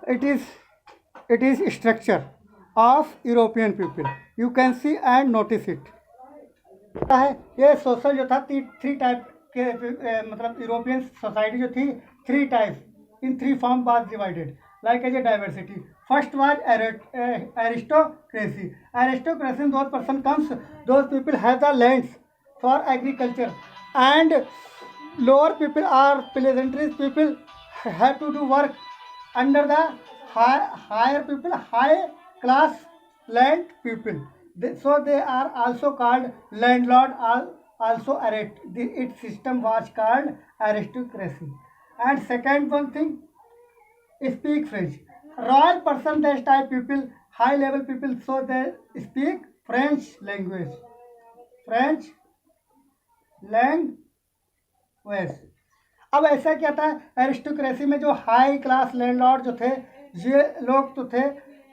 It is structure of European people. You can see and notice it. क्या है ये social जो था थ्री टाइप के मतलब यूरोपियन सोसाइटी जो थी three types in three form was divided like as a diversity. First was aristocracy. Aristocracy those person comes those people have the lands for agriculture and lower people are pleasantries people have to do work under the higher people, high class land people. So they are also called landlord. Also its system was called aristocracy. And second one thing, speak French. Royal person, this type people, high level people, so they speak French language. French language. अब ऐसा क्या था aristocracy में जो high class landlord जो थे ये लोग तो थे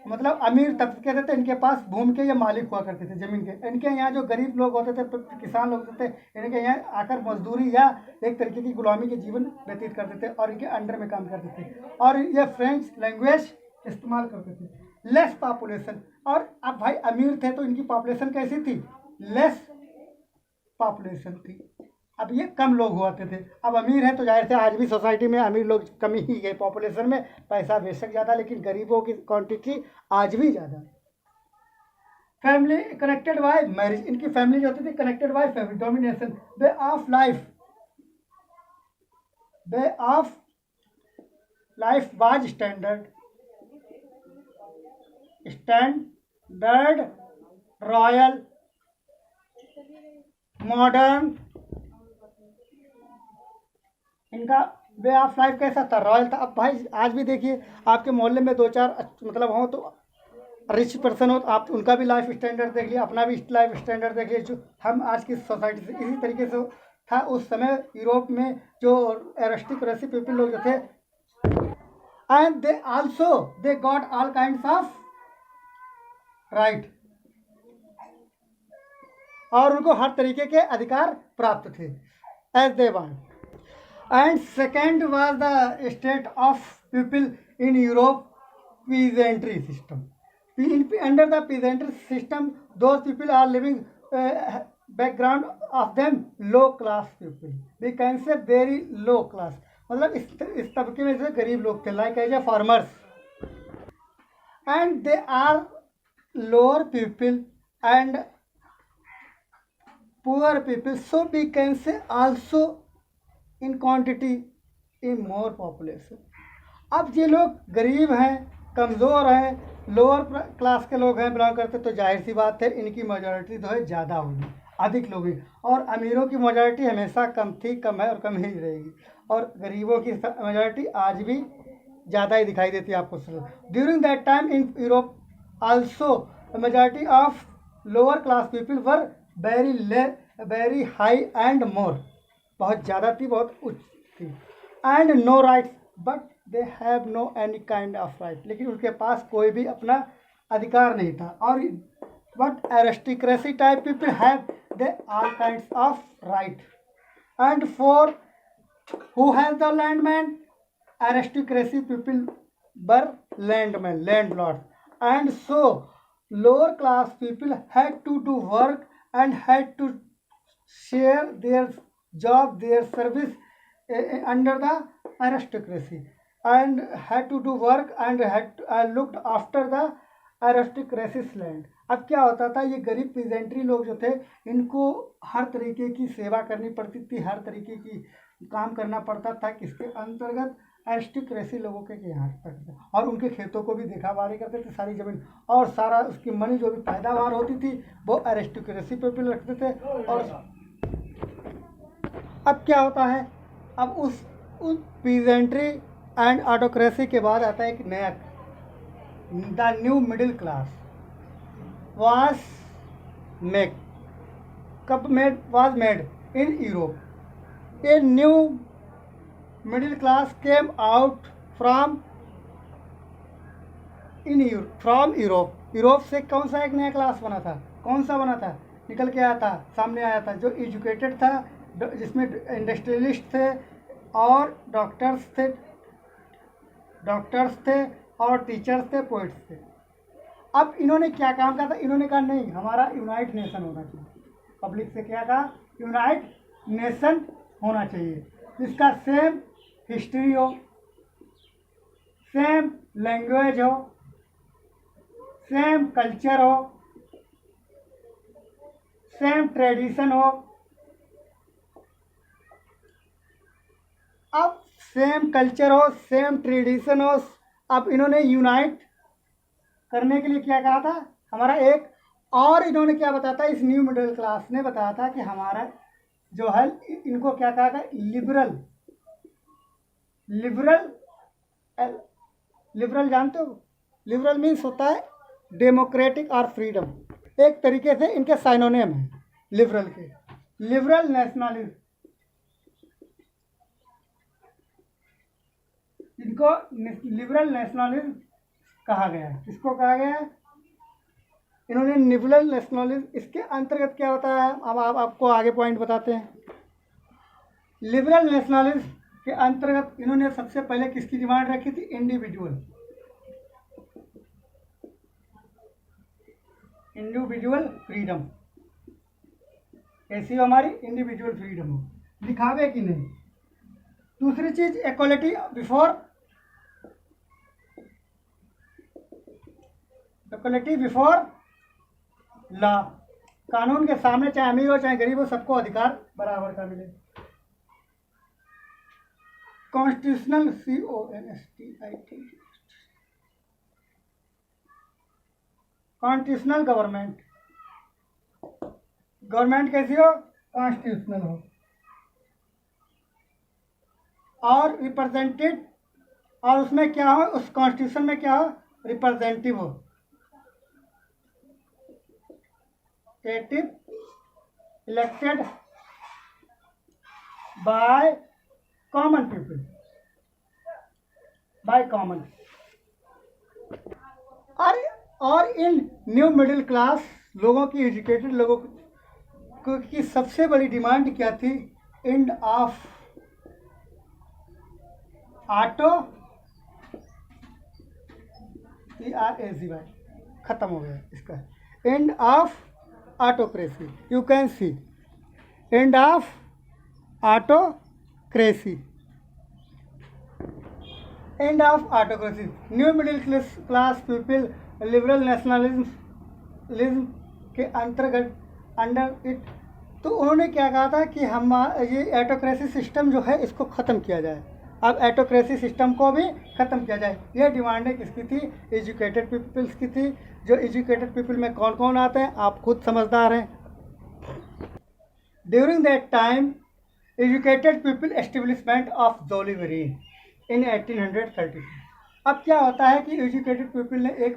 मतलब अमीर तबके थे, इनके पास भूमि के ये मालिक हुआ करते थे ज़मीन के. इनके यहाँ जो गरीब लोग होते थे किसान लोग होते थे इनके यहाँ आकर मजदूरी या एक तरीके की गुलामी के जीवन व्यतीत करते थे और इनके अंडर में काम करते थे और ये फ्रेंच लैंग्वेज इस्तेमाल करते थे. Less population. और अब भाई अमीर थे तो इनकी पॉपुलेशन कैसी थी? लेस पॉपुलेशन थी. अब ये कम लोग हुआते थे. अब अमीर है तो जाहिर से आज भी सोसाइटी में अमीर लोग कमी ही है पॉपुलेशन में. पैसा बेशक ज़्यादा लेकिन गरीबों की क्वांटिटी आज भी ज़्यादा. Family connected by marriage. इनकी फैमिली जो होती थी connected by family. Domination. Way of life was standard royal modern. इनका वे ऑफ लाइफ कैसा था? रॉयल था. अब भाई आज भी देखिए आपके मोहल्ले में दो चार मतलब हो तो रिच पर्सन हो तो आप उनका भी लाइफ स्टैंडर्ड देख लिए, अपना भी लाइफ स्टैंडर्ड देख लिए. जो हम आज की सोसाइटी से इसी तरीके से था उस समय यूरोप में जो एरिस्टोक्रेसी पीपल लोग जो थे. And they got all kinds of right. और उनको हर तरीके के अधिकार प्राप्त थे as they want. And second was the state of people in Europe, peasantry system. Under the peasantry system, those people are living background of them low class people. We can say very low class. मतलब इस तबके में से गरीब लोग थे like as a farmers. And they are lower people and poor people. So we can say also in quantity in more population. अब ये लोग गरीब हैं, कमज़ोर हैं, लोअर क्लास के लोग हैं बिलोंग करते, तो जाहिर सी बात है इनकी मेजॉरिटी जो है ज़्यादा होगी, अधिक लोग हैं. और अमीरों की मेजॉरिटी हमेशा कम थी, कम है और कम ही रहेगी. और गरीबों की मेजॉरिटी आज भी ज़्यादा ही दिखाई देती है आपको. During that time in Europe also majority of lower class people were very high and more. बहुत ज़्यादा थी, बहुत उच्च थी. And no rights but they have no any kind of right. लेकिन उनके पास कोई भी अपना अधिकार नहीं था. और but aristocracy type people have they all kinds of right. And for who has the landman? Aristocracy people were landman, landlord. And so lower class people had to do work and had to share their job, their service under the aristocracy and had to do work and had looked after the aristocracy's land. अब क्या होता था, ये गरीब peasantry लोग जो थे इनको हर तरीके की सेवा करनी पड़ती थी, हर तरीके की काम करना पड़ता था. किसके अंतर्गत? एरिस्टोक्रेसी लोगों के यहाँ तक था. और उनके खेतों को भी देखाबारी करते थे, सारी ज़मीन और सारा उसकी मनी जो भी पैदावार होती थी वो एरिस्टोक्रेसी पीपल रखते थे. और अब क्या होता है, अब उस पीजेंट्री एंड ऑटोक्रेसी के बाद आता है एक नया, the new middle class was made in Europe. A new middle class came out from Europe. Europe से कौन सा एक नया क्लास बना था? कौन सा बना था? निकल के आया था, सामने आया था, जो एजुकेटेड था, जिसमें इंडस्ट्रियलिस्ट थे और डॉक्टर्स थे और टीचर्स थे, पोइट्स थे। अब इन्होंने क्या काम कहा था, इन्होंने कहा नहीं, हमारा यूनाइट नेशन होना चाहिए। पब्लिक से क्या कहा, यूनाइट नेशन होना चाहिए, जिसका सेम हिस्ट्री हो, सेम लैंग्वेज हो, सेम कल्चर हो, सेम ट्रेडिशन हो। अब सेम कल्चर हो, सेम ट्रेडिशन हो, अब इन्होंने यूनाइट करने के लिए क्या कहा था, हमारा एक, और इन्होंने क्या बताया था, इस न्यू मिडिल क्लास ने बताया था कि हमारा जो है, इनको क्या कहा था, लिबरल जानते हो, लिबरल मीन्स होता है डेमोक्रेटिक और फ्रीडम, एक तरीके से इनके साइनोनिम है लिबरल के। लिबरल नेशनलिज्म, इनको लिबरल नेशनलिज्म कहा गया है। किसको कहा गया है, इन्होंने लिबरल नेशनलिज्म, इसके अंतर्गत क्या होता है, अब आपको आगे पॉइंट बताते हैं। लिबरल नेशनलिज्म के अंतर्गत इन्होंने सबसे पहले किसकी डिमांड रखी थी, इंडिविजुअल फ्रीडम, ऐसी हमारी इंडिविजुअल फ्रीडम हो, दिखावे कि नहीं। दूसरी चीज इक्वालिटी बिफोर लॉ, कानून के सामने चाहे अमीर हो चाहे गरीब हो, सबको अधिकार बराबर का मिले। कॉन्स्टिट्यूशनल कॉन्स्टिट्यूशनल गवर्नमेंट कैसी हो, कॉन्स्टिट्यूशनल हो, और रिप्रेजेंटेड, और उसमें क्या हो, उस कॉन्स्टिट्यूशन में क्या हो, रिप्रेजेंटेटिव हो, इलेक्टेड बाय कॉमन पीपल, और इन न्यू मिडिल क्लास लोगों की, एजुकेटेड लोगों की सबसे बड़ी डिमांड क्या थी, एंड ऑफ ARAZY, खत्म हो गया इसका, end of autocracy, you can see, end of autocracy, end of autocracy, new middle class people, liberal nationalism के अंडर इट। तो उन्होंने क्या कहा था कि हम ये ऑटोक्रेसी सिस्टम जो है इसको ख़त्म किया जाए, अब ऑटोक्रेसी सिस्टम को भी ख़त्म किया जाए। ये डिमांडें किसकी थी, एजुकेटेड पीपल्स की थी। जो एजुकेटेड पीपल में कौन कौन आते हैं, आप खुद समझदार हैं। During that time educated people establishment of Zollverein in 1832। अब क्या होता है कि एजुकेटेड पीपल ने एक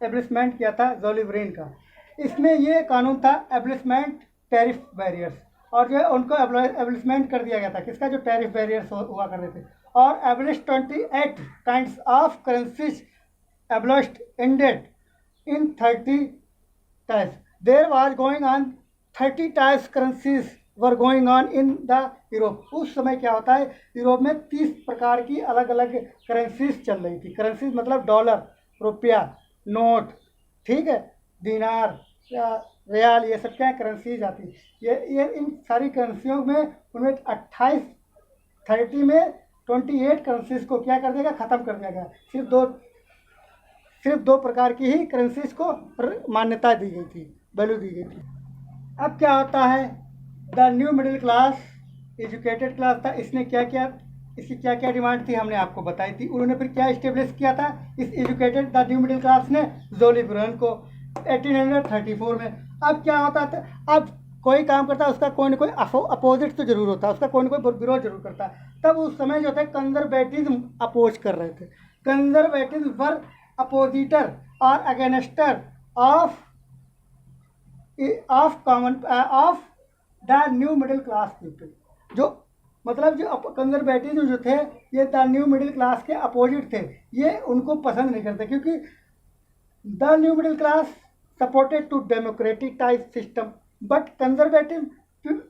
एब्लिशमेंट किया था ज़ोलिवरीन का। इसमें ये कानून था एब्लिशमेंट टैरिफ बैरियर्स, और जो है उनको एब्लिशमेंट कर दिया गया था, किसका, जो टैरिफ बैरियर्स हुआ करते थे, और abolish 28 kinds of currencies abolished ended in 30 types. There was going on 30 types currencies were going on in the Europe. उस समय क्या होता है, यूरोप में 30 प्रकार की अलग अलग करेंसीज चल रही थी। करेंसीज मतलब डॉलर, रुपया, नोट, ठीक है, दिनार या रियाल, ये सब क्या करेंसीज आती है। ये इन सारी करेंसियों में उनमें 30 में 28 करेंसीज को क्या कर देगा, ख़त्म कर दिया गया। सिर्फ दो प्रकार की ही करेंसीज को मान्यता दी गई थी, वैल्यू दी गई थी। अब क्या होता है, the new middle class educated class था, इसने क्या किया, इसकी क्या क्या डिमांड थी हमने आपको बताई थी। उन्होंने फिर क्या इस्टेब्लिश किया था, इस educated the new middle class ने ज़ोलिवरीन को 1834 में। अब क्या होता था, अब कोई काम करता है उसका कोई ना कोई अपोजिट तो जरूर होता है, उसका कोई ना कोई विरोध जरूर करता है। तब उस समय जो थे कंजर्वेटिज्म अपोज कर रहे थे, कंजर्वेटिज्म वर अपोजिटर और against of the new middle class people. जो जो कंजर्वेटिव जो थे, ये द न्यू मिडिल क्लास के अपोजिट थे, ये उनको पसंद नहीं करते, क्योंकि the new middle class supported to democratic type system, but conservative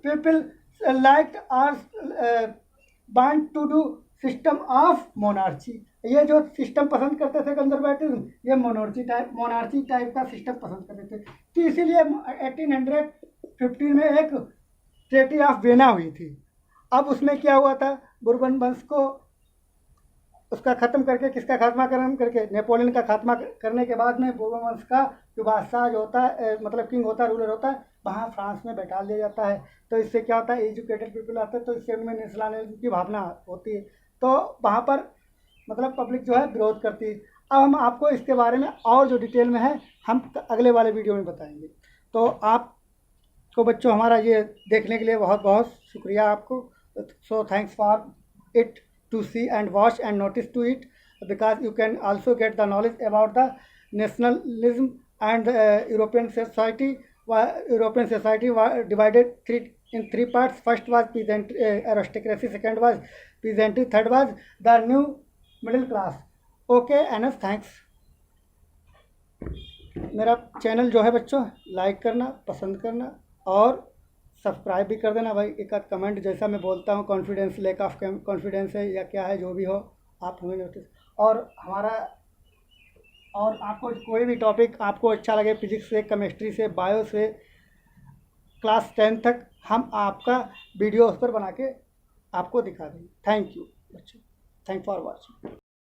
people liked or want to do system of monarchy. ये जो सिस्टम पसंद करते थे कंजर्वेटिव, ये मोनार्ची टाइप का सिस्टम पसंद करते थे। तो इसीलिए 1815 में एक ट्रीटी ऑफ वेना हुई थी। अब उसमें क्या हुआ था, बुर्बन वंश को उसका ख़त्म करके, किसका खात्मा करके, नेपोलियन का खात्मा करने के बाद में बुर्बन वंश का जो बादशाह जो होता है, मतलब किंग होता है, रूलर होता है, वहाँ फ्रांस में बैठा दिया जाता है। तो इससे क्या होता है, एजुकेटेड पीपल आते हैं, तो इससे उनमें नेशनलिज्म की भावना होती है, तो वहाँ पर मतलब पब्लिक जो है विरोध करती है। अब हम आपको इसके बारे में और जो डिटेल में है हम अगले वाले वीडियो में बताएंगे। तो आपको बच्चों हमारा ये देखने के लिए बहुत बहुत शुक्रिया आपको। So thanks for it to see and watch and notice to it, because you can also get the knowledge about the nationalism and European society. European society was divided in three parts. First was peasant aristocracy, second was peasantry, third was the new middle class. Okay, enough, thanks. मेरा channel जो है बच्चों like करना, पसंद करना और subscribe भी कर देना भाई। एक आध कमेंट, जैसा मैं बोलता हूँ कॉन्फिडेंस, लैक ऑफ कॉन्फिडेंस है या क्या है, जो भी हो आप हमें नोटिस। और हमारा, और आपको कोई भी टॉपिक आपको अच्छा लगे, फिजिक्स से, केमिस्ट्री से, बायो से, क्लास 10 तक हम आपका वीडियो उस पर बना के आपको दिखा देंगे। थैंक यू बच्चों, थैंक फॉर वॉचिंग।